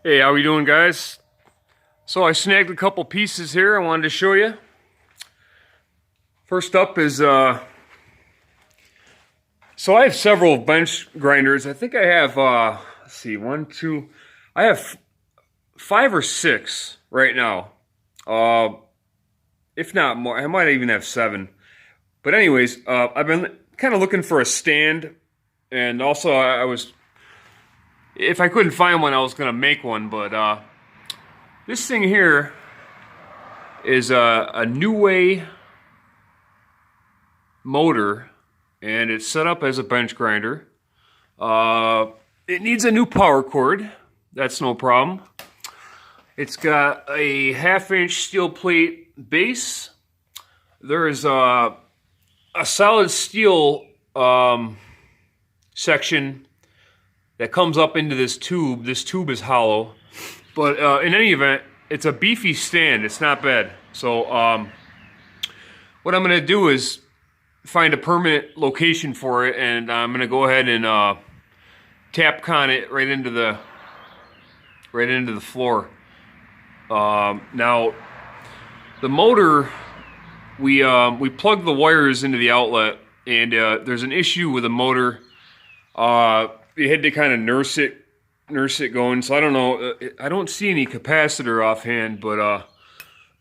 Hey, how we doing, guys? So I snagged a couple pieces here I wanted to show you. First up is, so I have several bench grinders. I think I have, let's see, I have 5 or 6 right now. If not more, I might even have 7. But anyways, I've been kind of looking for a stand, and also I was, if I couldn't find one, I was gonna make one, but this thing here is a New Way motor, and it's set up as a bench grinder. It needs a new power cord. That's no problem. It's got a 1/2-inch steel plate base. There is a solid steel section that comes up into this tube. This tube is hollow. But in any event, it's a beefy stand. It's not bad. So what I'm going to do is find a permanent location for it, and I'm going to go ahead and tap con it right into the floor. Now, the motor, we plug the wires into the outlet, and there's an issue with the motor. You had to kind of nurse it going. So I don't know. I don't see any capacitor offhand, but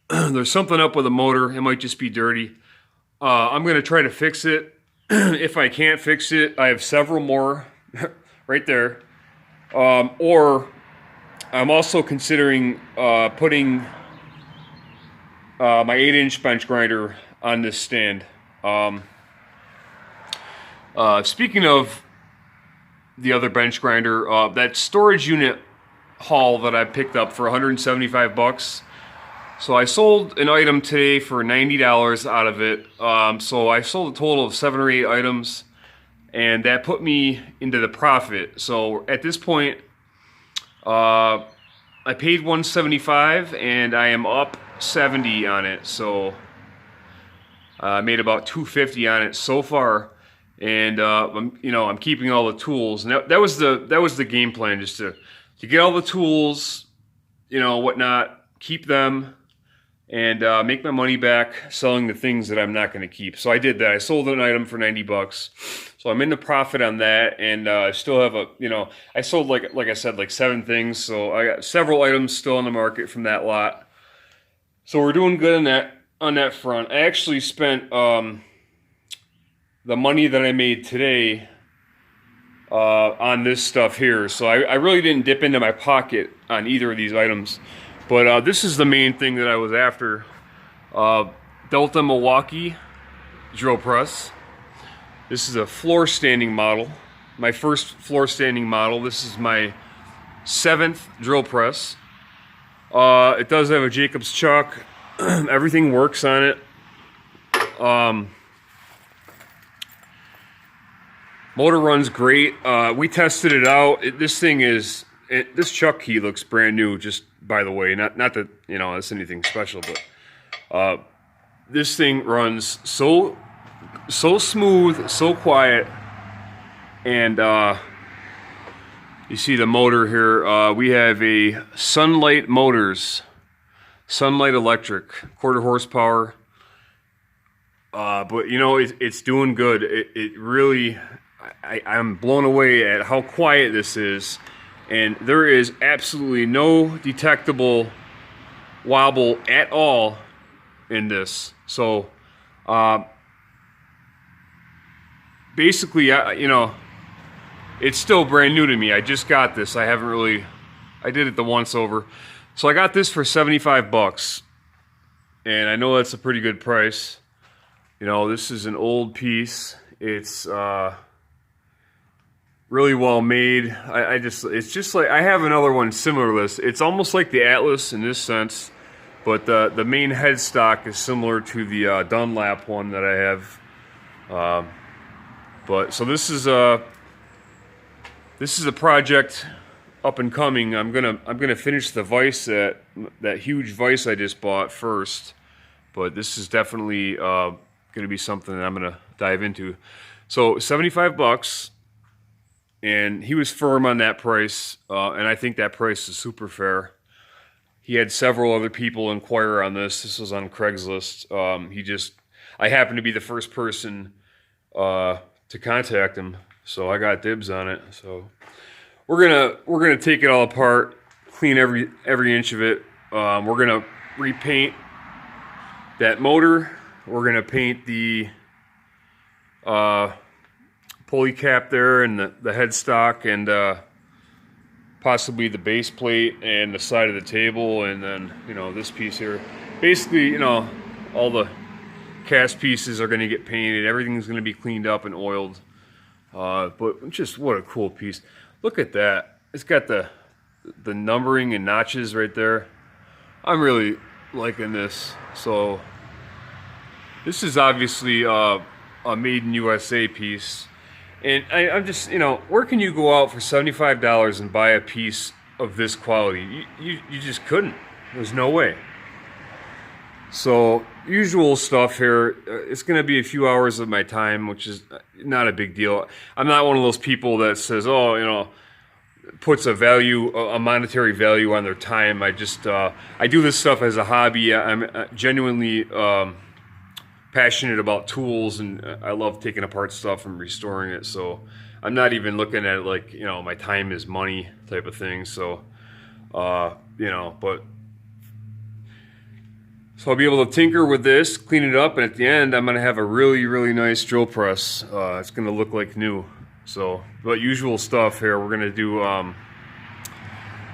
there's something up with the motor. It might just be dirty. I'm gonna try to fix it. If I can't fix it, I have several more right there. Or I'm also considering putting my 8-inch bench grinder on this stand. Speaking of the other bench grinder, that storage unit haul that I picked up for 175 bucks. So I sold an item today for $90 out of it. So I sold a total of 7 or 8 items, and that put me into the profit. So at this point, I paid 175 and I am up 70 on it. So I made about 250 on it so far. And I'm keeping all the tools, and that was the game plan, just to get all the tools, whatnot, keep them, and make my money back selling the things that I'm not going to keep. So I did that. I sold an item for 90 bucks, so I'm in the profit on that, and I still have I sold like I said, like 7 things, so I got several items still on the market from that lot. So we're doing good on that front. I actually spent the money that I made today on this stuff here. So I really didn't dip into my pocket on either of these items. But this is the main thing that I was after. Delta Milwaukee drill press. This is a floor standing model. My first floor standing model. This is my 7th drill press. It does have a Jacobs chuck. Everything works on it. Motor runs great. We tested it out. This chuck key looks brand new, just by the way. Not that, it's anything special, but this thing runs so smooth, so quiet. And you see the motor here. We have a Sunlight Motors, Sunlight Electric, 1/4 horsepower. But it's doing good. It really, I'm blown away at how quiet this is, and there is absolutely no detectable wobble at all in this. So basically, it's still brand new to me. I just got this. I did it the once over. So I got this for 75 bucks, and I know that's a pretty good price. This is an old piece. It's really well made. It's just like, I have another one similar to this. It's almost like the Atlas in this sense, but the main headstock is similar to the Dunlap one that I have. But so this is a project up and coming. I'm gonna finish the vise, that huge vise I just bought first, but this is definitely gonna be something that I'm gonna dive into. So 75 bucks. and he was firm on that price, and I think that price is super fair. He had several other people inquire on this. This was on Craigslist. I happened to be the first person to contact him, so I got dibs on it. So we're gonna take it all apart, clean every inch of it. We're gonna repaint that motor. We're gonna paint the pulley cap there and the headstock and possibly the base plate and the side of the table, and then this piece here. Basically, all the cast pieces are going to get painted. Everything's going to be cleaned up and oiled. But just what a cool piece! Look at that. It's got the numbering and notches right there. I'm really liking this. So this is obviously a made in USA piece. And I'm just, where can you go out for $75 and buy a piece of this quality? You just couldn't. There's no way. So, usual stuff here. It's going to be a few hours of my time, which is not a big deal. I'm not one of those people that says, puts a monetary value on their time. I do this stuff as a hobby. I'm genuinely passionate about tools, and I love taking apart stuff and restoring it. So I'm not even looking at it like my time is money type of thing. So but so I'll be able to tinker with this, clean it up, and at the end I'm gonna have a really nice drill press. It's gonna look like new. So, but usual stuff here. We're gonna do I'm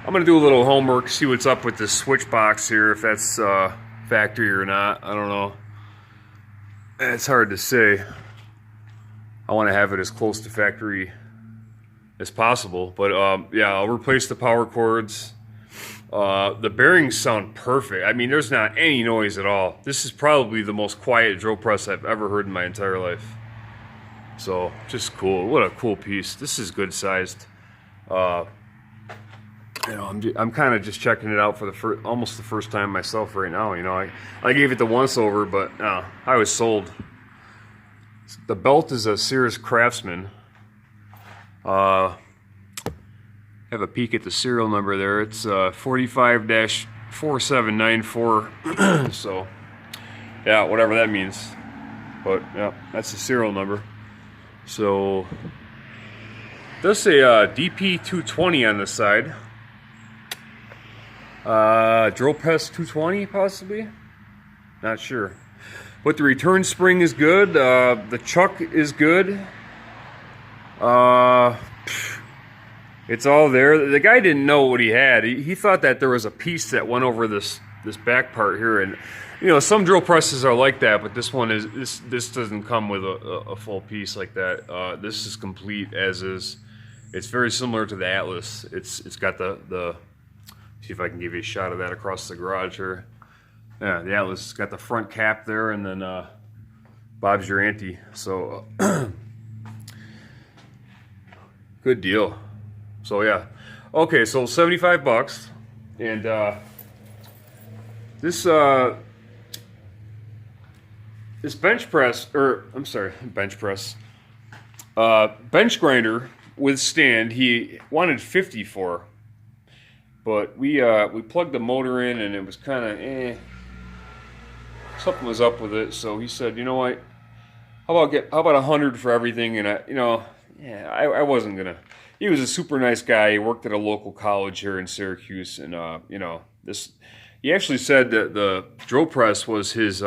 gonna do a little homework, see what's up with this switch box here, if that's factory or not. I don't know. It's hard to say. I want to have it as close to factory as possible, but yeah, I'll replace the power cords. The bearings sound perfect. I mean, there's not any noise at all. This is probably the most quiet drill press I've ever heard in my entire life. So, just cool. What a cool piece. This is good sized. I'm kind of just checking it out for almost the first time myself right now. I gave it the once over, but I was sold. The belt is a Sears Craftsman. Have a peek at the serial number there. It's 45-4794. So, yeah, whatever that means. But yeah, that's the serial number. So, it does say DP220 on the side. Drill press 220 possibly, not sure, but the return spring is good. The chuck is good. It's all there. The guy didn't know what he had. He thought that there was a piece that went over this back part here, and some drill presses are like that, but this one is this doesn't come with a full piece like that. This is complete as is. It's very similar to the Atlas. It's got the see if I can give you a shot of that across the garage here. Yeah, the Atlas has got the front cap there, and then Bob's your auntie. So good deal. So yeah, okay. So $75, and this bench press, bench grinder with stand. He wanted 50 for. But we plugged the motor in, and it was kind of something was up with it. So he said, you know what? How about 100 for everything? And I wasn't gonna. He was a super nice guy. He worked at a local college here in Syracuse, and he actually said that the drill press was his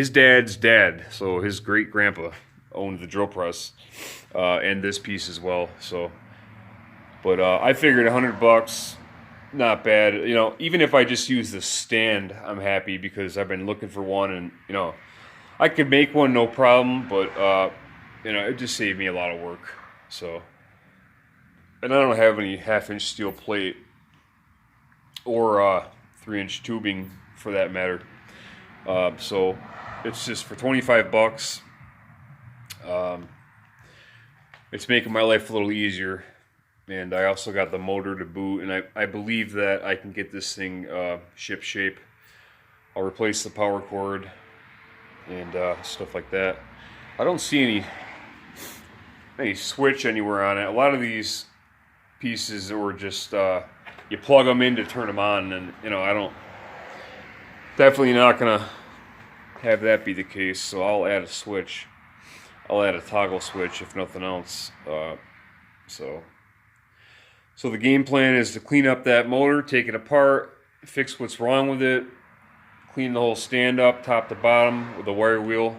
dad's dad. So his great grandpa owned the drill press and this piece as well. So. But I figured $100, not bad. Even if I just use the stand, I'm happy, because I've been looking for one, and I could make one no problem. But it just saved me a lot of work. So, and I don't have any half-inch steel plate or 3-inch tubing for that matter. So it's just for $25. It's making my life a little easier. And I also got the motor to boot, and I believe that I can get this thing ship shape. I'll replace the power cord and stuff like that. I don't see any any switch anywhere on it. A lot of these pieces were just you plug them in to turn them on, and you know, I don't, definitely not gonna have that be the case. So I'll add a switch. I'll add a toggle switch if nothing else. So the game plan is to clean up that motor, take it apart, fix what's wrong with it, clean the whole stand up top to bottom with a wire wheel,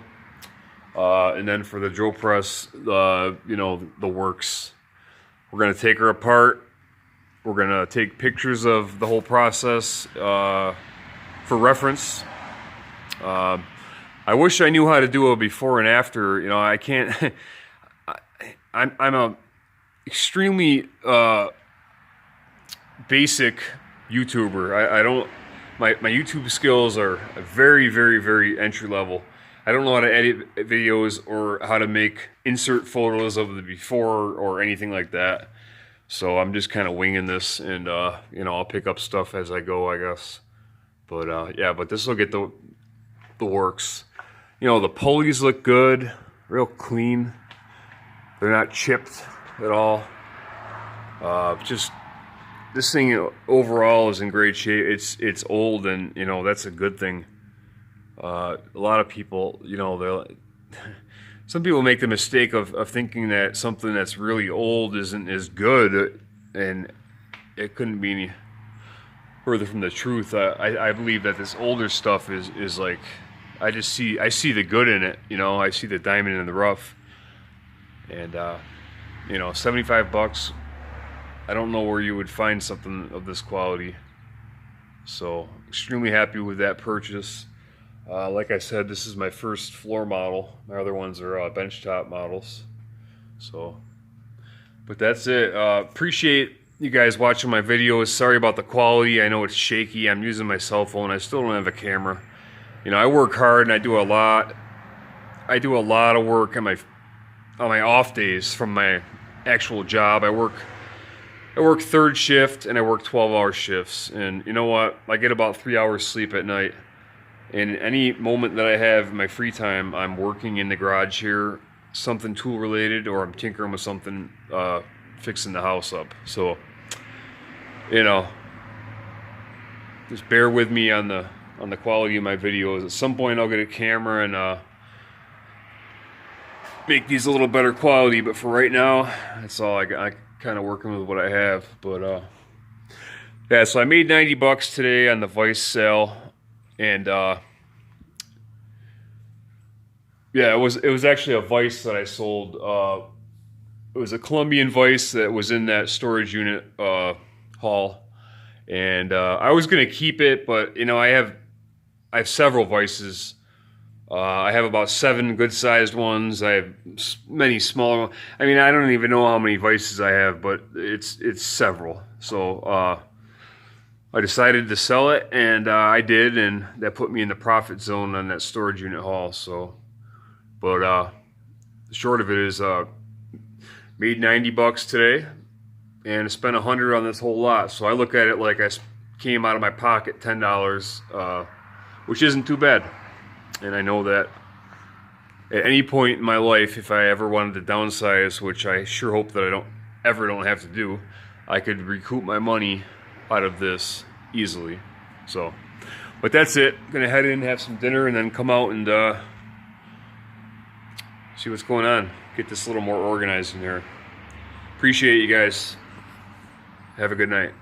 and then for the drill press, you know, the works. We're gonna take her apart. We're gonna take pictures of the whole process for reference. I wish I knew how to do a before and after. You know, I can't. I'm a extremely basic YouTuber. I don't. My YouTube skills are very, very, very entry level. I don't know how to edit videos or how to make insert photos of the before or anything like that. So I'm just kind of winging this, and you know, I'll pick up stuff as I go, I guess. But yeah, but this will get the works. You know, the pulleys look good, real clean. They're not chipped at all. Just this thing overall is in great shape. It's old, and you know, that's a good thing. A lot of people, you know, some people make the mistake of thinking that something that's really old isn't as good, and it couldn't be any further from the truth. I believe that this older stuff is like, I see the good in it, you know. I see the diamond in the rough, and you know, $75. I don't know where you would find something of this quality. So extremely happy with that purchase. Like I said, this is my first floor model. My other ones are benchtop models. So, but that's it. Appreciate you guys watching my videos. Sorry about the quality. I know it's shaky. I'm using my cell phone. I still don't have a camera. You know, I work hard and I do a lot. I do a lot of work on my off days from my actual job. I work third shift and I work 12-hour shifts. And you know what? I get about 3 hours sleep at night. And any moment that I have in my free time, I'm working in the garage here, something tool related, or I'm tinkering with something, fixing the house up. So, you know, just bear with me on the quality of my videos. At some point I'll get a camera and make these a little better quality, but for right now, that's all I got. I kind of working with what I have. But yeah, so I made $90 today on the Vice sale. And yeah, it was actually a Vice that I sold. It was a Colombian Vice that was in that storage unit haul, and I was gonna keep it, but you know, I have several Vices. I have about 7 good-sized ones. I have many smaller ones. I mean, I don't even know how many Vices I have, but it's several. So I decided to sell it, and I did, and that put me in the profit zone on that storage unit haul. So, but the short of it is, made $90 today, and I spent $100 on this whole lot. So I look at it like I came out of my pocket $10, which isn't too bad. And I know that at any point in my life, if I ever wanted to downsize, which I sure hope that I don't have to do, I could recoup my money out of this easily. So, but that's it. I'm gonna head in, have some dinner, and then come out and see what's going on. Get this a little more organized in here. Appreciate you guys. Have a good night.